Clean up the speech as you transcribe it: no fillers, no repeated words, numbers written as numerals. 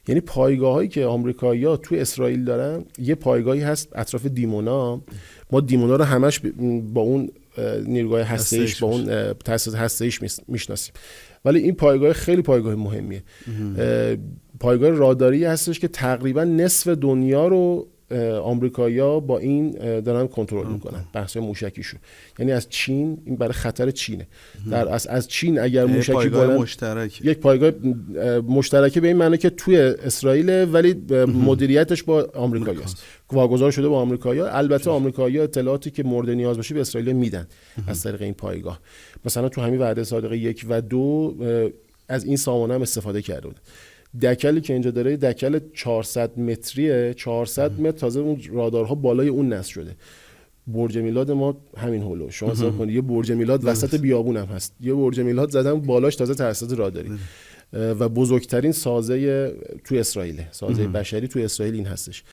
یعنی پایگاهایی که آمریکایی‌ها تو اسرائیل دارن، یه پایگاهی هست اطراف دیمونا، ما دیمونا رو همش با اون نیروگاه هسته‌ایش، با اون تأسیس هسته‌ایش میشناسیم، ولی این پایگاه خیلی پایگاه مهمیه. پایگاه راداری هستش که تقریبا نصف دنیا رو آمریکایی‌ها با این دارن کنترل میکنن، بحث موشکیشون. یعنی از چین، این برای خطر چینه، در از چین اگر موشکی بلند، یک پایگاه مشترکه به این معنی که توی اسرائیل ولی مدیریتش با آمریکایی‌هاست، واگذار شده با آمریکایی‌ها. البته آمریکایی‌ها اطلاعاتی که مورد نیاز باشه به اسرائیل میدن از طریق این پایگاه. مثلا تو همین وعده صادقه 1 و 2 از این سامانه هم استفاده کرده بود. دکلی که اینجا داره دکل 400 متریه، 400 متر، تازه اون رادارها بالای اون نصب شده. برج میلاد ما همین هولو، شما حساب کنید یه برج میلاد وسط بیابون هم هست، یه برج میلاد زدن بالاش تازه توسط راداری. و بزرگترین سازه تو اسرائیل، سازه بشری تو اسرائیل این هستش.